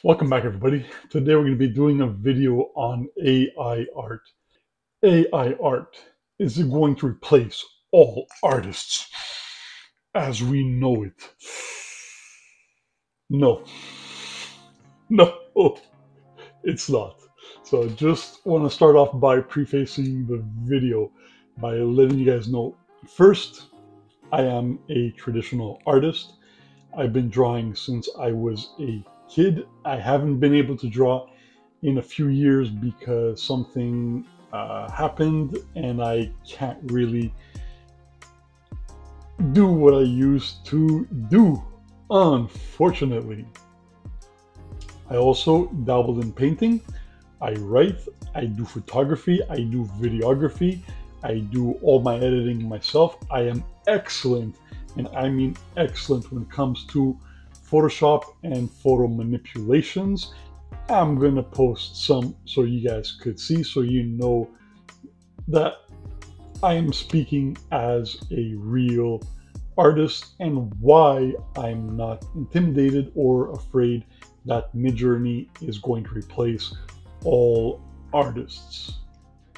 Welcome back, everybody. Today we're going to be doing a video on AI art. AI art is going to replace all artists as we know it. No, no, it's not. So I just want to start off by prefacing the video by letting you guys know, first, I am a traditional artist. I've been drawing since I was a kid. I haven't been able to draw in a few years because something happened and I can't really do what I used to do, unfortunately. I also dabbled in painting. I write, I do photography, I do videography, I do all my editing myself. I am excellent, and I mean excellent, when it comes to Photoshop and photo manipulations. I'm gonna post some so you guys could see, so you know that I am speaking as a real artist and why I'm not intimidated or afraid that Midjourney is going to replace all artists.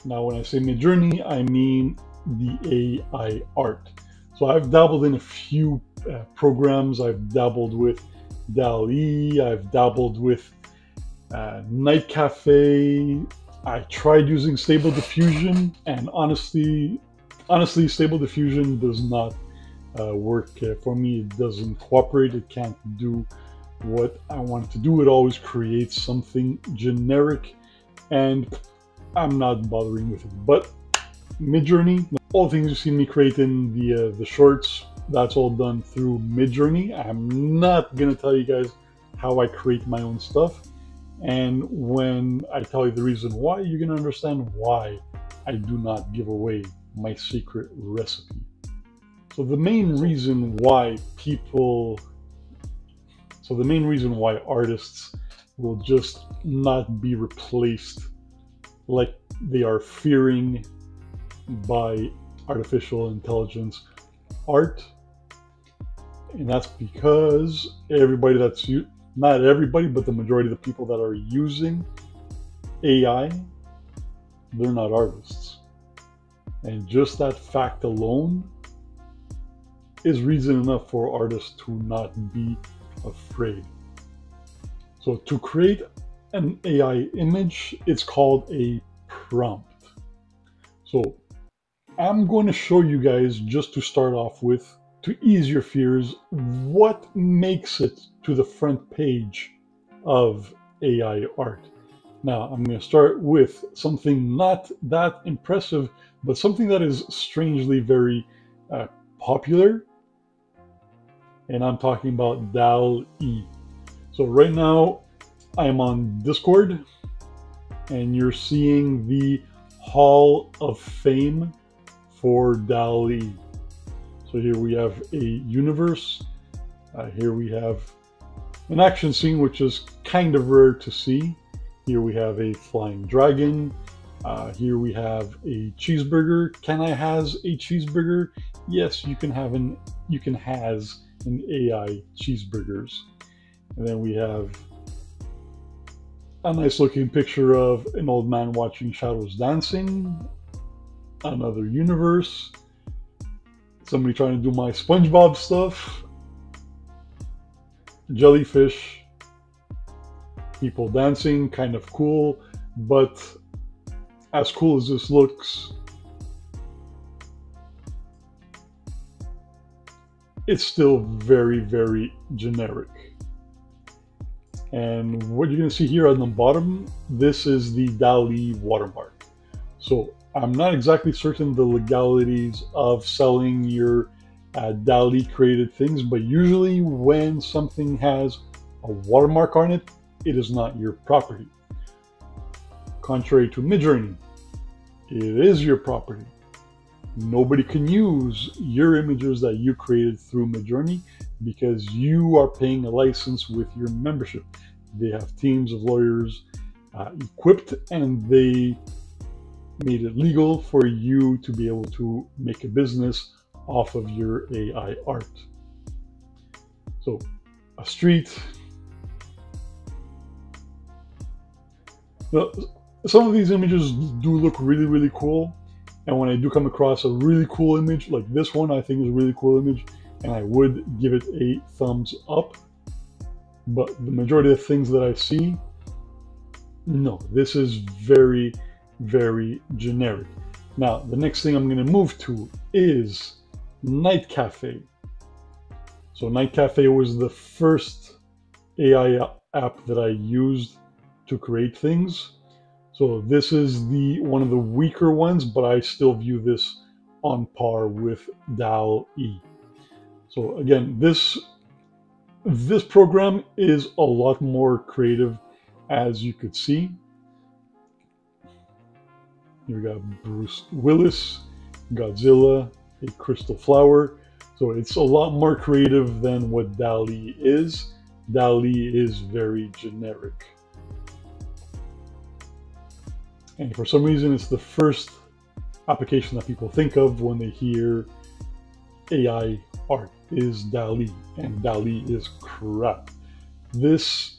Now, when I say Midjourney, I mean the AI art. So I've dabbled in a few programs. I've dabbled with DALL-E, I've dabbled with Night Cafe. I tried using Stable Diffusion, and honestly, Stable Diffusion does not work for me. It doesn't cooperate. It can't do what I want it to do. It always creates something generic, and I'm not bothering with it. But Midjourney, all the things you've seen me create in the shorts, that's all done through Midjourney. I'm not gonna tell you guys how I create my own stuff. And when I tell you the reason why, you're going to understand why I do not give away my secret recipe. So the main reason why artists will just not be replaced like they are fearing by artificial intelligence art, and that's because not everybody, but the majority of the people that are using AI, they're not artists. And just that fact alone is reason enough for artists to not be afraid. So to create an AI image, it's called a prompt. So I'm going to show you guys, just to start off with, to ease your fears, what makes it to the front page of AI art. Now, I'm going to start with something not that impressive, but something that is strangely very popular, and I'm talking about DALL-E. So right now, I'm on Discord, and you're seeing the Hall of Fame for DALL-E. So here we have a universe. Here we have an action scene, which is kind of rare to see. Here we have a flying dragon. Here we have a cheeseburger. Can I has a cheeseburger? Yes, you can has an AI cheeseburgers. And then we have a nice looking picture of an old man watching shadows dancing. Another universe. Somebody trying to do my SpongeBob stuff. Jellyfish. People dancing, kind of cool. But as cool as this looks, it's still very, very generic. And what you're going to see here on the bottom, this is the DALL-E watermark. So I'm not exactly certain the legalities of selling your DALL-E created things, but usually when something has a watermark on it, it is not your property. Contrary to Midjourney, it is your property. Nobody can use your images that you created through Midjourney because you are paying a license with your membership. They have teams of lawyers equipped, and they made it legal for you to be able to make a business off of your AI art. So a street, Now, some of these images do look really, really cool. And when I do come across a really cool image, like this one, I think is a really cool image, and I would give it a thumbs up. But the majority of things that I see, no, this is very, very generic. Now, the next thing I'm going to move to is Night Cafe. So Night Cafe was the first AI app that I used to create things. So this is one of the weaker ones, but I still view this on par with DALL-E. So again, this program is a lot more creative, as you could see. Here we got Bruce Willis, Godzilla, a crystal flower. So it's a lot more creative than what DALL-E is. DALL-E is very generic. And for some reason, it's the first application that people think of when they hear AI art is DALL-E, and DALL-E is crap. This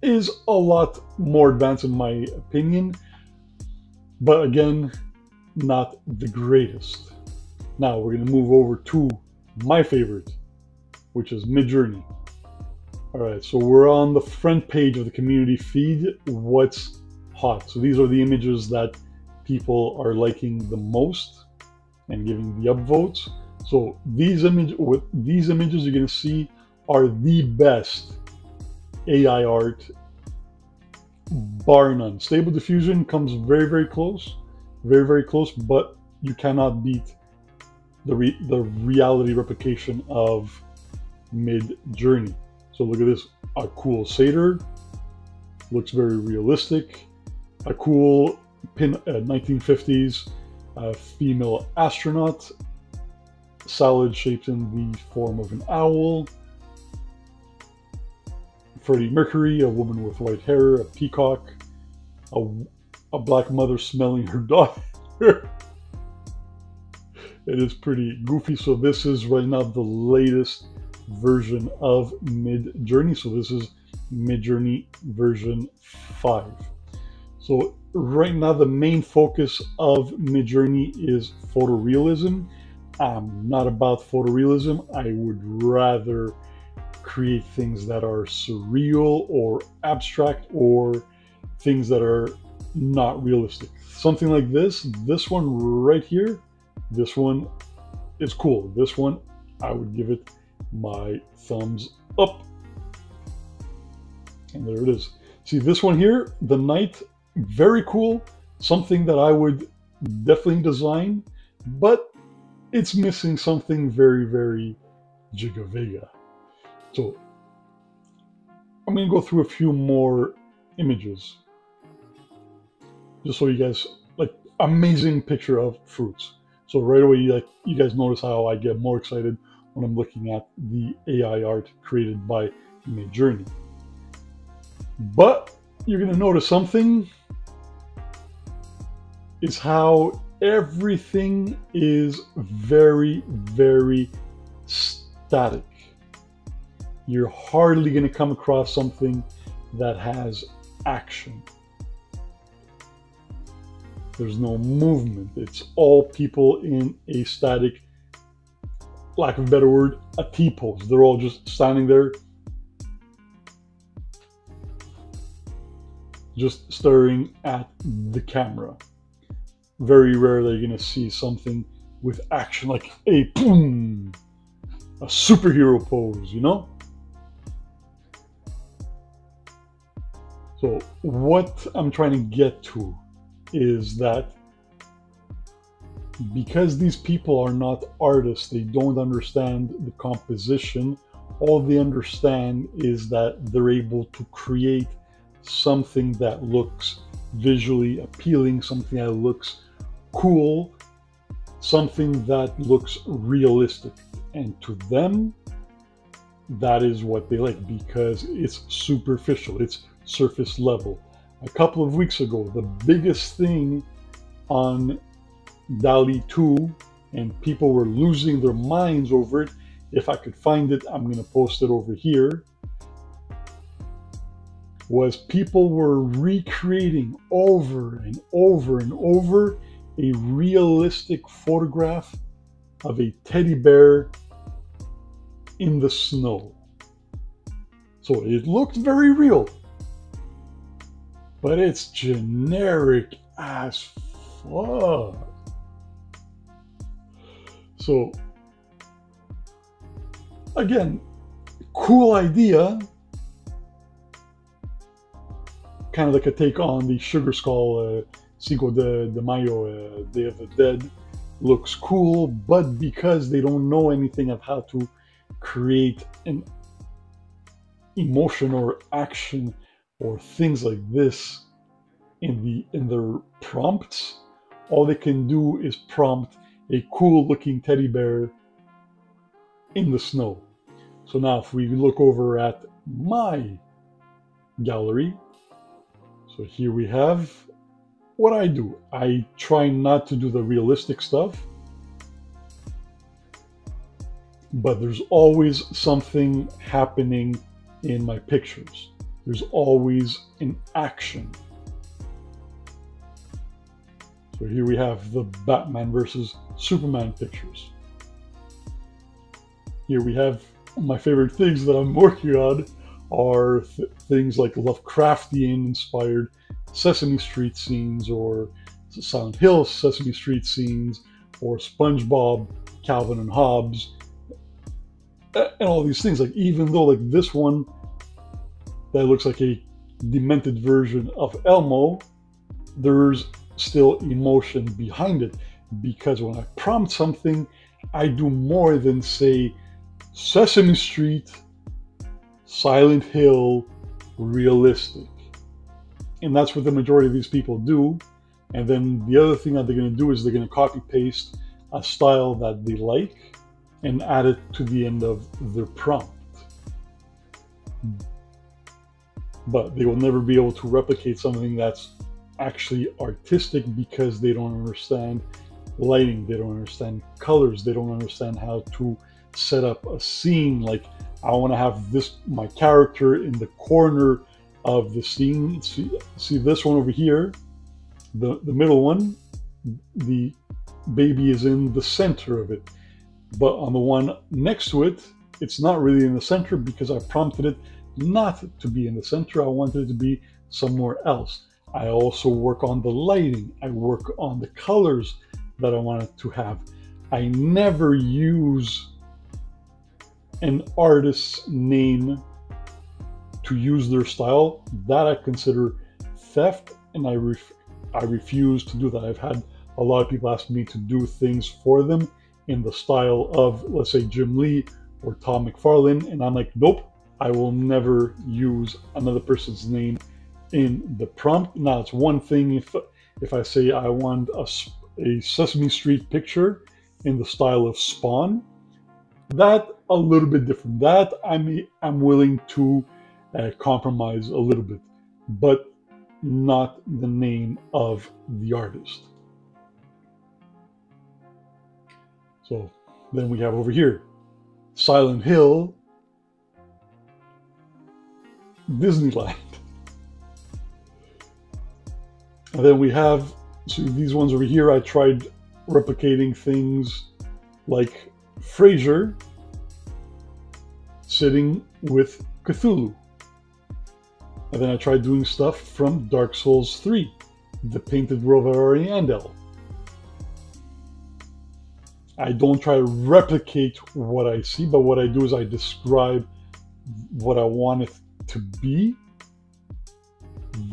is a lot more advanced in my opinion, but again, not the greatest. Now we're going to move over to my favorite, which is Midjourney. All right, so we're on the front page of the community feed. What's hot? So these are the images that people are liking the most and giving the upvotes. So these images you're going to see are the best AI art, bar none. Stable Diffusion comes very, very close, but you cannot beat the reality replication of Midjourney. So look at this, a cool satyr, looks very realistic. A cool 1950s female astronaut, salad shaped in the form of an owl. Freddie Mercury, a woman with white hair, a peacock, a black mother smelling her daughter. It is pretty goofy. So this is right now the latest version of Midjourney. So this is Midjourney version 5. So right now the main focus of Midjourney is photorealism. I'm not about photorealism. I would rather create things that are surreal or abstract or things that are not realistic. Something like this one right here, this one is cool. This one, I would give it my thumbs up. And there it is. See this one here, the night, very cool. Something that I would definitely design, but it's missing something very, very Jigga-Vega. So I'm going to go through a few more images just so you guys, like, amazing picture of fruits. So right away, you guys notice how I get more excited when I'm looking at the AI art created by Midjourney. But you're going to notice something is how everything is very, very static. You're hardly going to come across something that has action. There's no movement. It's all people in a static, lack of a better word, a T-pose. They're all just standing there, just staring at the camera. Very rare that you're going to see something with action, like a boom, a superhero pose, you know? So what I'm trying to get to is that because these people are not artists, they don't understand the composition. All they understand is that they're able to create something that looks visually appealing, something that looks cool, something that looks realistic. And to them, that is what they like because it's superficial, it's surface level. A couple of weeks ago, the biggest thing on DALL-E 2, and people were losing their minds over it. If I could find it, I'm going to post it over here. was people were recreating over and over and over a realistic photograph of a teddy bear in the snow. So it looked very real, but it's generic as fuck. So again, cool idea, kind of like a take on the Sugar Skull Cinco de Mayo, Day of the Dead. Looks cool, but because they don't know anything of how to create an emotion or action or things like this in their prompts, all they can do is prompt a cool looking teddy bear in the snow. So now if we look over at my gallery, so here we have what I do. I try not to do the realistic stuff, but there's always something happening in my pictures. There's always an action. So here we have the Batman versus Superman pictures. Here we have my favorite things that I'm working on are things like Lovecraftian inspired Sesame Street scenes, or Silent Hill Sesame Street scenes, or SpongeBob, Calvin and Hobbes, and all these things. Like, even though like this one that looks like a demented version of Elmo, there's still emotion behind it, because when I prompt something, I do more than say Sesame Street, Silent Hill, realistic. And that's what the majority of these people do. And then the other thing that they're going to do is they're going to copy paste a style that they like and add it to the end of their prompt. But they will never be able to replicate something that's actually artistic, because they don't understand lighting, they don't understand colors, they don't understand how to set up a scene. Like, I want to have my character in the corner of the scene. See this one over here, the middle one, the baby is in the center of it. But on the one next to it, it's not really in the center, because I prompted it not to be in the center. I wanted it to be somewhere else. I also work on the lighting. I work on the colors that I want it to have. I never use an artist's name to use their style. That I consider theft, and I refuse to do that. I've had a lot of people ask me to do things for them in the style of, let's say, Jim Lee or Tom McFarlane, and I'm like, nope, I will never use another person's name in the prompt. Now, it's one thing if I say I want a Sesame Street picture in the style of Spawn. That a little bit different. That I'm willing to compromise a little bit, but not the name of the artist. So then we have over here Silent Hill, Disneyland. And then we have, so these ones over here, I tried replicating things like Frasier sitting with Cthulhu. And then I tried doing stuff from Dark Souls 3, the painted world of Ariandel. I don't try to replicate what I see, but what I do is I describe what I want it to be,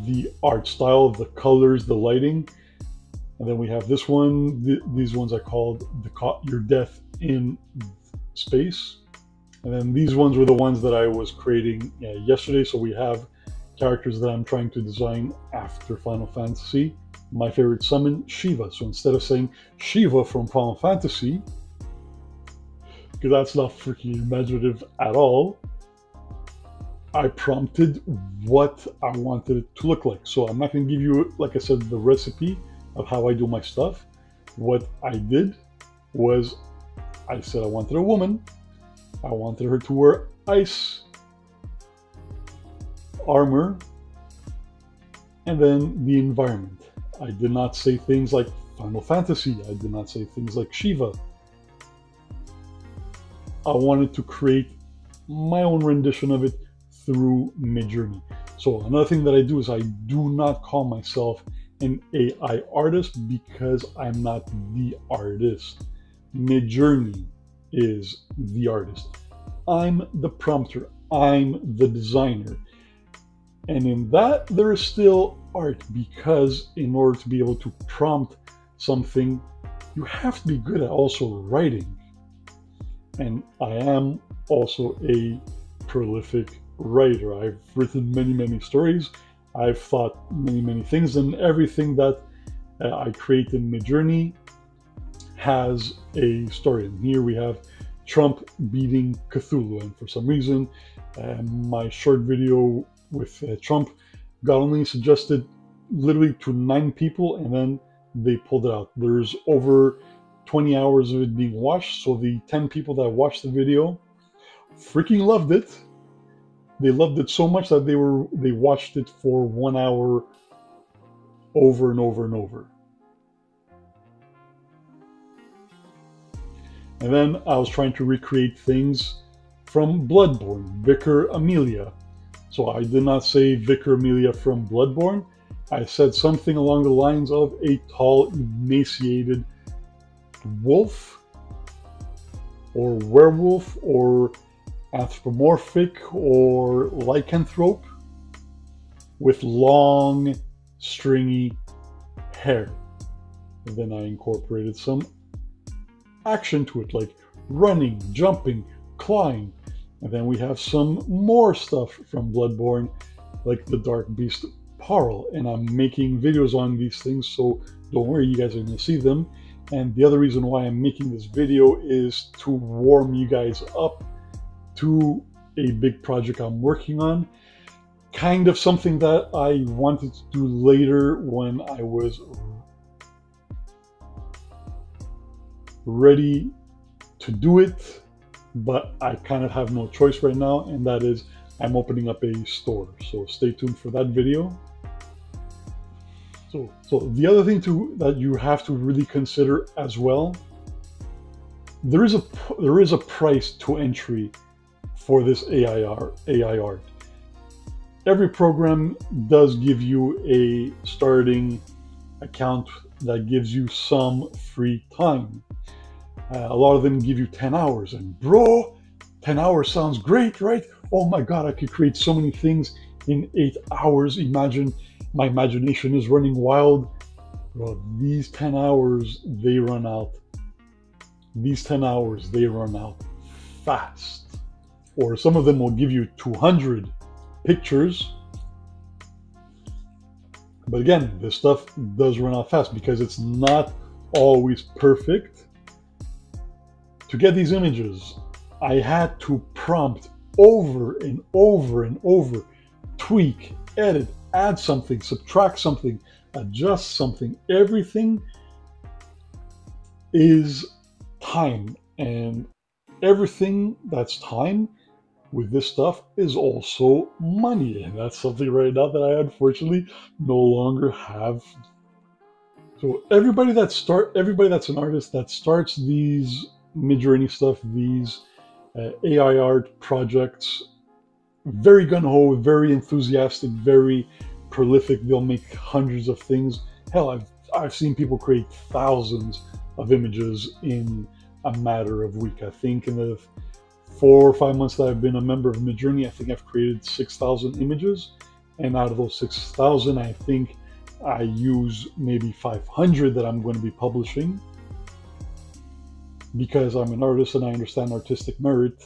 the art style, the colors, the lighting. And then we have this one. These ones I called Your Death in Space. And then these ones were the ones that I was creating yesterday. So we have characters that I'm trying to design after Final Fantasy. My favorite summon, Shiva. So instead of saying Shiva from Final Fantasy, because that's not freaking imaginative at all, I prompted what I wanted it to look like. So I'm not going to give you, like I said, the recipe of how I do my stuff. What I did was I said I wanted a woman. I wanted her to wear ice armor And then the environment. I did not say things like Final Fantasy. I did not say things like Shiva. I wanted to create my own rendition of it through Midjourney. So another thing that I do is I do not call myself an AI artist because I'm not the artist. Midjourney is the artist. I'm the prompter. I'm the designer. And in that, there is still art, because in order to be able to prompt something, you have to be good at also writing. And I am also a prolific writer. I've written many, many stories. I've thought many, many things, and everything that I create in Midjourney has a story. And here we have Trump beating Cthulhu. And for some reason, my short video with Trump got only suggested literally to 9 people, and then they pulled it out. There's over 20 hours of it being watched, so the 10 people that watched the video freaking loved it. They loved it so much that they watched it for 1 hour over and over and over. And then I was trying to recreate things from Bloodborne, Vicar Amelia. So I did not say Vicar Amelia from Bloodborne. I said something along the lines of a tall, emaciated wolf, or werewolf, or anthropomorphic, or lycanthrope, with long, stringy hair. And then I incorporated some action to it, like running, jumping, clawing. And then we have some more stuff from Bloodborne, like the Dark Beast Parl. And I'm making videos on these things, so don't worry, you guys are going to see them. And the other reason why I'm making this video is to warm you guys up to a big project I'm working on. Kind of something that I wanted to do later when I was ready to do it, but I kind of have no choice right now, and that is I'm opening up a store. So stay tuned for that video. So the other thing that you have to really consider as well, there is a price to entry for this AI art. Every program does give you a starting account that gives you some free time. A lot of them give you 10 hours, and bro, 10 hours sounds great, right? Oh my God, I could create so many things in 8 hours. Imagine, my imagination is running wild. Bro, these 10 hours, they run out. These 10 hours, they run out fast. Or some of them will give you 200 pictures. But again, this stuff does run out fast because it's not always perfect. To get these images, I had to prompt over and over and over, tweak, edit, add something, subtract something, adjust something. Everything is time, and everything that's time with this stuff is also money, and that's something right now that I unfortunately no longer have. So everybody that's an artist that starts these Midjourney stuff, these AI art projects, very gung-ho, very enthusiastic, very prolific. They'll make hundreds of things. Hell, I've seen people create thousands of images in a matter of weeks. I think in the 4 or 5 months that I've been a member of Midjourney, I think I've created 6,000 images. And out of those 6,000, I think I use maybe 500 that I'm going to be publishing, because I'm an artist and I understand artistic merit,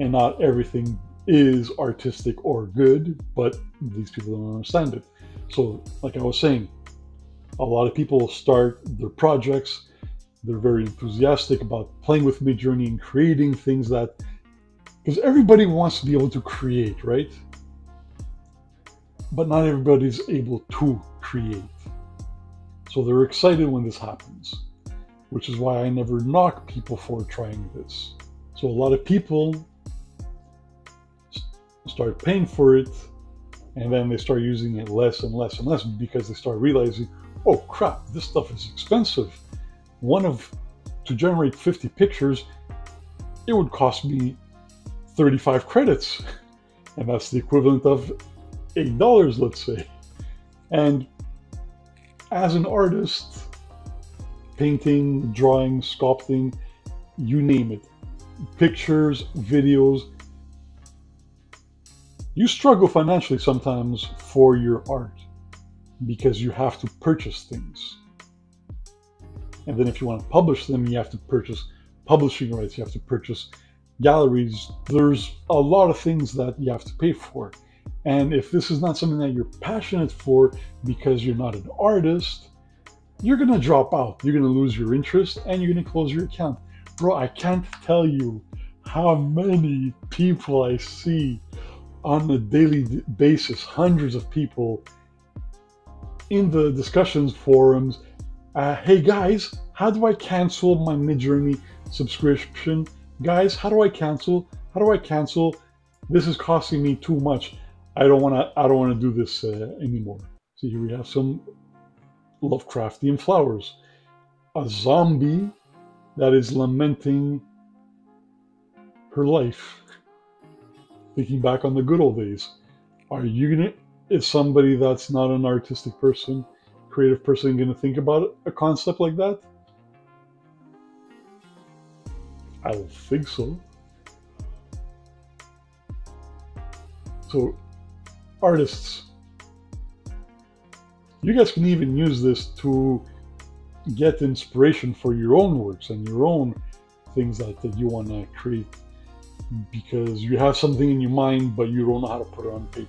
and not everything is artistic or good, but these people don't understand it. So like I was saying, a lot of people start their projects, they're very enthusiastic about playing with Midjourney and creating things that, because everybody wants to be able to create, right? But not everybody's able to create. So they're excited when this happens, which is why I never knock people for trying this. So a lot of people start paying for it, And then they start using it less and less and less because they start realizing, oh crap, this stuff is expensive. To generate 50 pictures, it would cost me 35 credits. And that's the equivalent of $8, let's say. And as an artist, painting, drawing, sculpting, you name it, pictures, videos, you struggle financially sometimes for your art because you have to purchase things. And then if you want to publish them, you have to purchase publishing rights, you have to purchase galleries. There's a lot of things that you have to pay for. And if this is not something that you're passionate for because you're not an artist, you're going to drop out. You're going to lose your interest and you're going to close your account. Bro, I can't tell you how many people I see on a daily basis, hundreds of people in the discussions forums. Hey guys, how do I cancel my Midjourney subscription? Guys, how do I cancel? How do I cancel? This is costing me too much. I don't want to do this anymore. So here we have some Lovecraftian flowers. A zombie that is lamenting her life, thinking back on the good old days. Is somebody that's not an artistic person, creative person, gonna think about a concept like that? I don't think so. So, artists, you guys can even use this to get inspiration for your own works and your own things that you want to create, because you have something in your mind but you don't know how to put it on paper.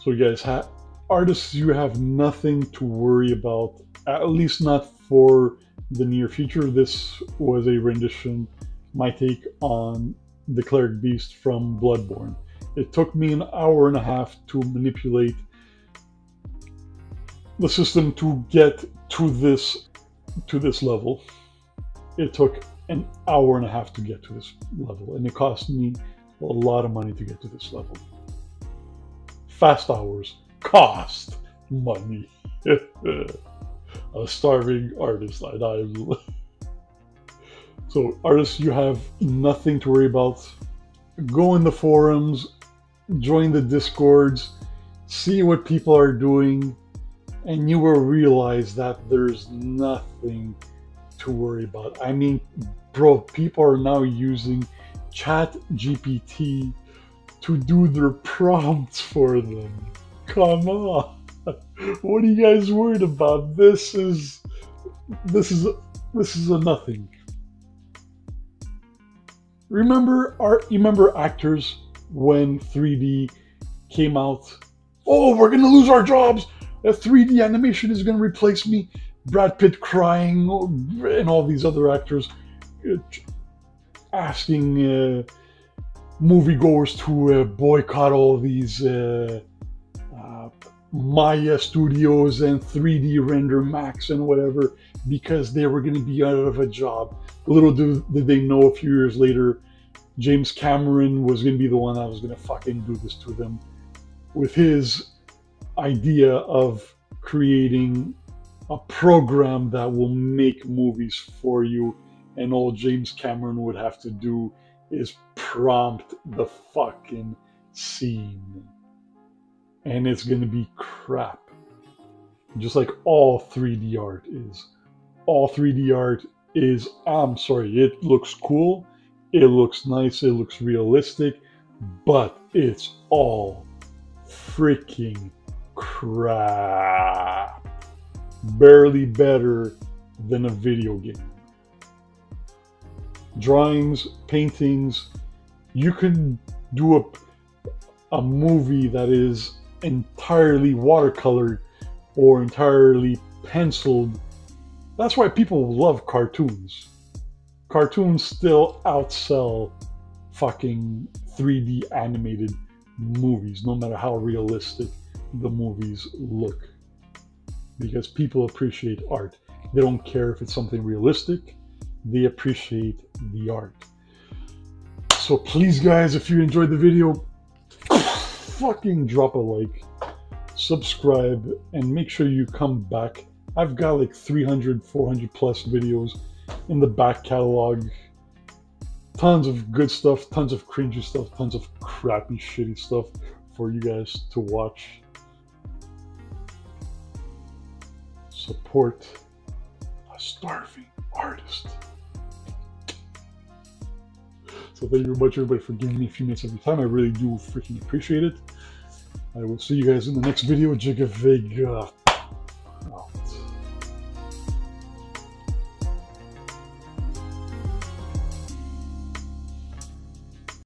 So you guys, artists, you have nothing to worry about, at least not for the near future. This was a rendition, my take on the Cleric Beast from Bloodborne. It took me an hour and a half to manipulate the system to get to this level. It took an hour and a half to get to this level, and it cost me a lot of money to get to this level. Fast hours cost money. A starving artist, So artists, you have nothing to worry about. Go in the forums, join the discords, see what people are doing, and you will realize that there's nothing to worry about. I mean, bro, people are now using Chat GPT to do their prompts for them. Come on. What are you guys worried about? This is a nothing. Remember actors when 3D came out? Oh, we're gonna lose our jobs. 3D animation is gonna replace me. Brad Pitt crying, and all these other actors asking moviegoers to boycott all these Maya studios and 3D render Max and whatever, because they were going to be out of a job. Little did they know, a few years later, James Cameron was going to be the one that was going to fucking do this to them with his idea of creating a program that will make movies for you, and all James Cameron would have to do is prompt the fucking scene. And it's going to be crap. Just like all 3D art is. All 3D art is, I'm sorry, it looks cool, it looks nice, it looks realistic, but it's all freaking crap. Barely better than a video game. Drawings, paintings, you can do a movie that is entirely watercolored or entirely penciled. That's why people love cartoons. Cartoons still outsell fucking 3D animated movies, no matter how realistic the movies look. Because people appreciate art. They don't care if it's something realistic, they appreciate the art. So please guys, if you enjoyed the video, fucking drop a like, subscribe, and make sure you come back. I've got like 300, 400 plus videos in the back catalog. Tons of good stuff, tons of cringy stuff, tons of crappy, shitty stuff for you guys to watch. Support a starving artist. So thank you very much, everybody, for giving me a few minutes every time. I really do freaking appreciate it. I will see you guys in the next video. Jigga Vega.